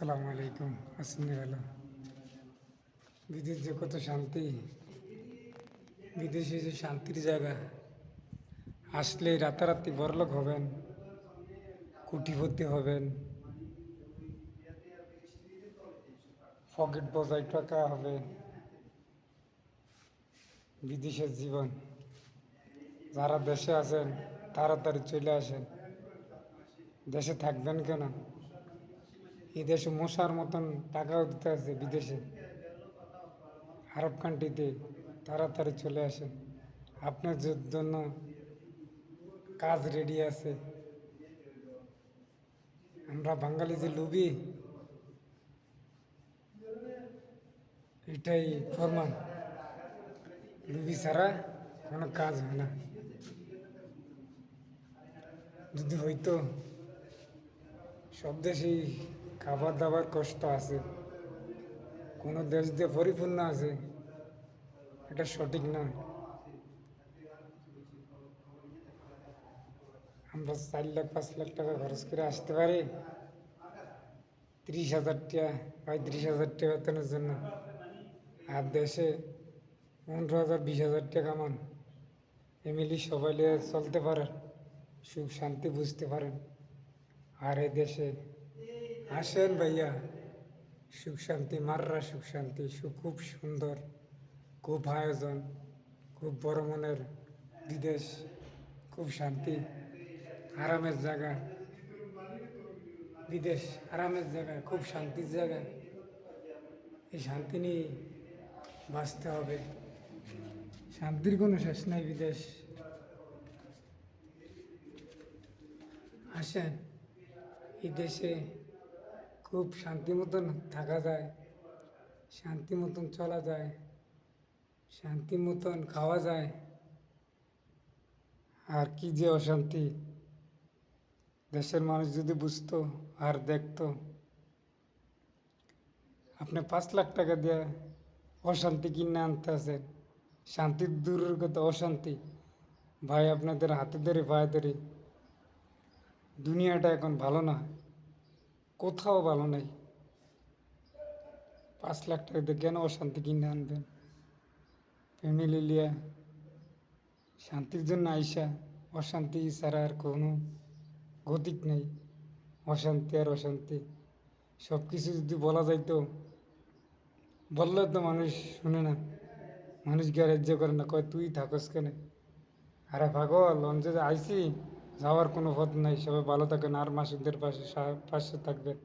আসসালামু আলাইকুম। আসনি ভালো। বিদেশ যে কত শান্তি, বিদেশে যে শান্তির জায়গা, আসলে রাতারাতি বড়লোক হবেন, কোটিপতি হবেন, পকেট বোঝাই টাকা হবে। বিদেশের জীবন, যারা দেশে আছেন তাড়াতাড়ি চলে আসেন। দেশে থাকবেন কেন? এই দেশে মশার মতন টাকাও দিতে আছে বিদেশে, আরব কান্ট্রিতে। তাড়াতাড়ি চলে আসেন, আপনার জন্য কাজ রেডি আছে। আমরা বাঙালি যে লুবি, এটাই প্রমাণ। লুবি ছাড়া কোনো কাজ হয় না। যদি হইতো, সব দেশেই খাবার দাবার কষ্ট আছে, কোনো দেশ দিয়ে পরিপূর্ণ আছে, এটা সঠিক না। আমরা 4 লাখ 5 লাখ টাকা খরচ করে আসতে পারি 30,000 টাকা 35,000 টাকা বেতনের জন্য, আর দেশে 15,000 20,000 টাকা কামান, ফ্যামিলি সবাই নিয়ে চলতে পারেন, সুখ শান্তি বুঝতে পারেন। আর এই দেশে আসেন ভাইয়া, সুখ শান্তি মাররা, সুখ শান্তি, সুখ খুব সুন্দর, খুব আয়োজন, খুব বড় মনের বিদেশ, খুব শান্তি, আরামের জায়গা। বিদেশ আরামের জায়গা, খুব শান্তির জায়গা। এই শান্তি নিয়ে বাঁচতে হবে। শান্তির কোনো শেষ নাই বিদেশ। আসেন, এই দেশে খুব শান্তি মতন থাকা যায়, শান্তি মতন চলা যায়, শান্তি মতন খাওয়া যায়। আর কি যে অশান্তি, দেশের মানুষ যদি বুঝতো আর দেখতো। আপনি 5 লাখ টাকা দিয়ে অশান্তি কিনে আনতে আছেন, শান্তির দূরের কথা অশান্তি। ভাই, আপনাদের হাতে ধরে পায়ে ধরে, দুনিয়াটা এখন ভালো না, কোথাও ভালো নাই। 5 লাখ টাকা দিয়ে কেন অশান্তি কিনে আনবেন? ফ্যামিলি লিয়া শান্তির জন্য আইসা অশান্তি ছাড়া আর কোনো গতিক নেই। অশান্তি আর অশান্তি, সব কিছু যদি বলা যাইতো, বললে তো মানুষ শুনে না, মানুষ গ্যারেজ্য করে না, কয় তুই থাকস কেন? আরে পাগল, অঞ্চলে আইসি, যাওয়ার কোনো পথ নাই। সবাই ভালো থাকেন, আর মাসুকদের পাশে থাকবেন।